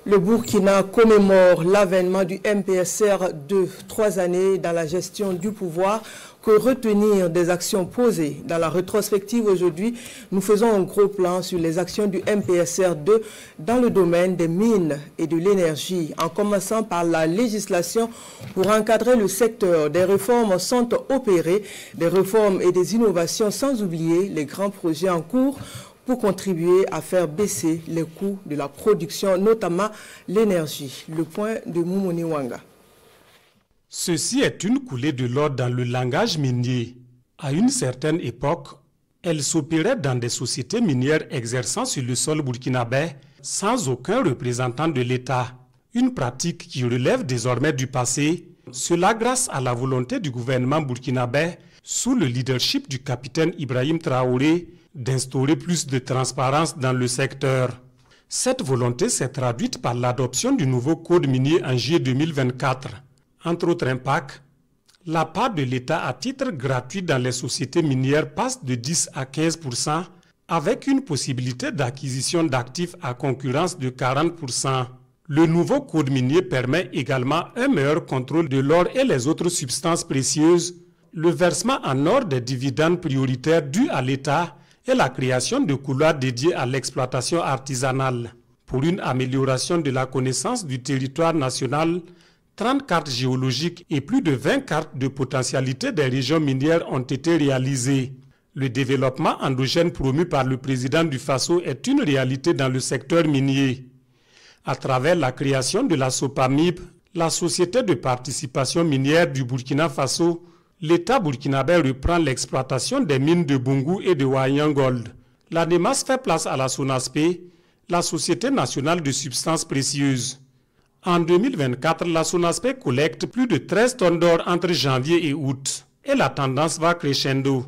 Le Burkina commémore l'avènement du MPSR de 3 années dans la gestion du pouvoir. Que retenir des actions posées? Dans la rétrospective aujourd'hui, nous faisons un gros plan sur les actions du MPSR 2 dans le domaine des mines et de l'énergie, en commençant par la législation pour encadrer le secteur. Des réformes sont opérées, des réformes et des innovations, sans oublier les grands projets en cours pour contribuer à faire baisser les coûts de la production, notamment l'énergie. Le point de Moumouni Wanga. Ceci est une coulée de l'or dans le langage minier. À une certaine époque, elle s'opérait dans des sociétés minières exerçant sur le sol burkinabé sans aucun représentant de l'État. Une pratique qui relève désormais du passé, cela grâce à la volonté du gouvernement burkinabé, sous le leadership du capitaine Ibrahim Traoré, d'instaurer plus de transparence dans le secteur. Cette volonté s'est traduite par l'adoption du nouveau code minier en juillet 2024. Entre autres impacts, la part de l'État à titre gratuit dans les sociétés minières passe de 10 à 15%, avec une possibilité d'acquisition d'actifs à concurrence de 40%. Le nouveau code minier permet également un meilleur contrôle de l'or et les autres substances précieuses, le versement en or des dividendes prioritaires dus à l'État et la création de couloirs dédiés à l'exploitation artisanale. Pour une amélioration de la connaissance du territoire national, 30 cartes géologiques et plus de 20 cartes de potentialité des régions minières ont été réalisées. Le développement endogène promu par le président du Faso est une réalité dans le secteur minier. À travers la création de la SOPAMIB, la Société de participation minière du Burkina Faso, l'État burkinabé reprend l'exploitation des mines de Bungu et de Wayang Gold. La NEMAS fait place à la SONASPE, la Société nationale de substances précieuses. En 2024, la SONASPE collecte plus de 13 tonnes d'or entre janvier et août, et la tendance va crescendo.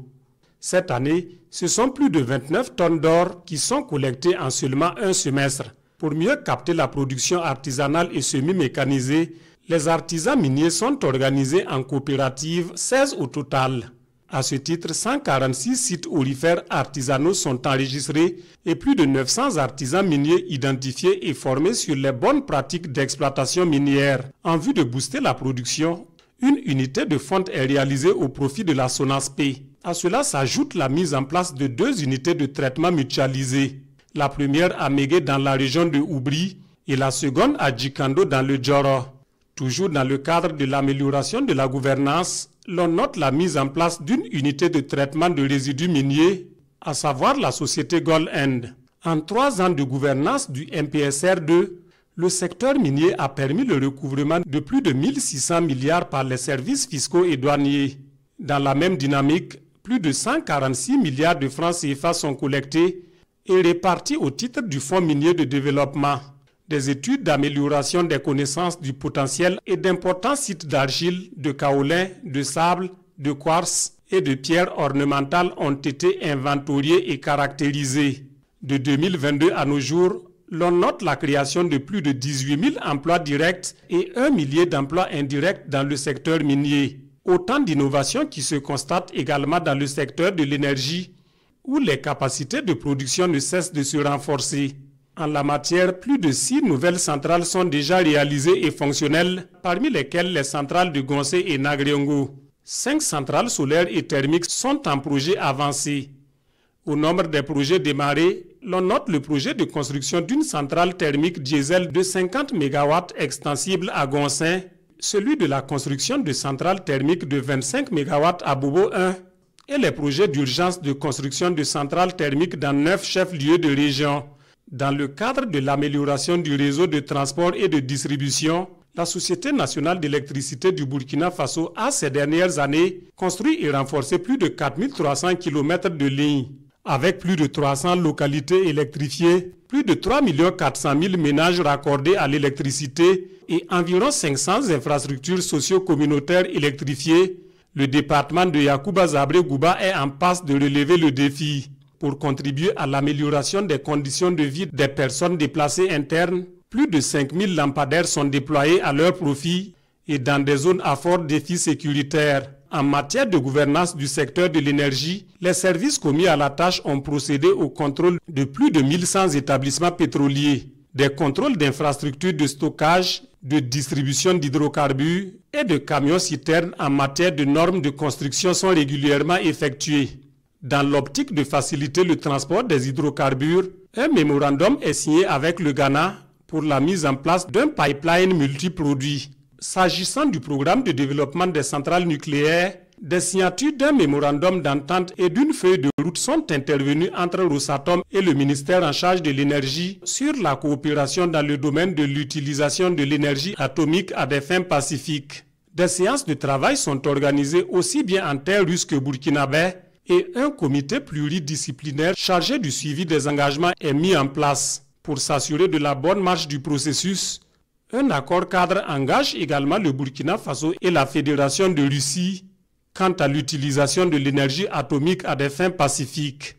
Cette année, ce sont plus de 29 tonnes d'or qui sont collectées en seulement un semestre. Pour mieux capter la production artisanale et semi-mécanisée, les artisans miniers sont organisés en coopératives, 16 au total. À ce titre, 146 sites aurifères artisanaux sont enregistrés et plus de 900 artisans miniers identifiés et formés sur les bonnes pratiques d'exploitation minière. En vue de booster la production, une unité de fonte est réalisée au profit de la SONASPE. À cela s'ajoute la mise en place de 2 unités de traitement mutualisées. La première à Mégué dans la région de Oubri et la seconde à Djikando dans le Djoro. Toujours dans le cadre de l'amélioration de la gouvernance, l'on note la mise en place d'une unité de traitement de résidus miniers, à savoir la société Gold End. En 3 ans de gouvernance du MPSR2, le secteur minier a permis le recouvrement de plus de 1600 milliards par les services fiscaux et douaniers. Dans la même dynamique, plus de 146 milliards de francs CFA sont collectés et répartis au titre du Fonds minier de développement. Des études d'amélioration des connaissances du potentiel et d'importants sites d'argile, de kaolin, de sable, de quartz et de pierres ornementales ont été inventoriés et caractérisés. De 2022 à nos jours, l'on note la création de plus de 18 000 emplois directs et 1 millier d'emplois indirects dans le secteur minier. Autant d'innovations qui se constatent également dans le secteur de l'énergie, où les capacités de production ne cessent de se renforcer. En la matière, plus de 6 nouvelles centrales sont déjà réalisées et fonctionnelles, parmi lesquelles les centrales de Gonsé et Nagriongo. 5 centrales solaires et thermiques sont en projet avancé. Au nombre des projets démarrés, l'on note le projet de construction d'une centrale thermique diesel de 50 MW extensible à Gonsin, celui de la construction de centrales thermiques de 25 MW à Bobo 1 et les projets d'urgence de construction de centrales thermiques dans 9 chefs-lieux de région. Dans le cadre de l'amélioration du réseau de transport et de distribution, la Société nationale d'électricité du Burkina Faso a ces dernières années construit et renforcé plus de 4300 km de lignes. Avec plus de 300 localités électrifiées, plus de 3 400 000 ménages raccordés à l'électricité et environ 500 infrastructures socio-communautaires électrifiées, le département de Yacouba Zabré-Gouba est en passe de relever le défi. Pour contribuer à l'amélioration des conditions de vie des personnes déplacées internes, plus de 5000 lampadaires sont déployés à leur profit et dans des zones à fort défi sécuritaire. En matière de gouvernance du secteur de l'énergie, les services commis à la tâche ont procédé au contrôle de plus de 1100 établissements pétroliers. Des contrôles d'infrastructures de stockage, de distribution d'hydrocarbures et de camions-citernes en matière de normes de construction sont régulièrement effectués. Dans l'optique de faciliter le transport des hydrocarbures, un mémorandum est signé avec le Ghana pour la mise en place d'un pipeline multiproduit. S'agissant du programme de développement des centrales nucléaires, des signatures d'un mémorandum d'entente et d'une feuille de route sont intervenues entre Rosatom et le ministère en charge de l'énergie sur la coopération dans le domaine de l'utilisation de l'énergie atomique à des fins pacifiques. Des séances de travail sont organisées aussi bien en terre russe que burkinabé et un comité pluridisciplinaire chargé du suivi des engagements est mis en place. Pour s'assurer de la bonne marche du processus, un accord cadre engage également le Burkina Faso et la Fédération de Russie quant à l'utilisation de l'énergie atomique à des fins pacifiques.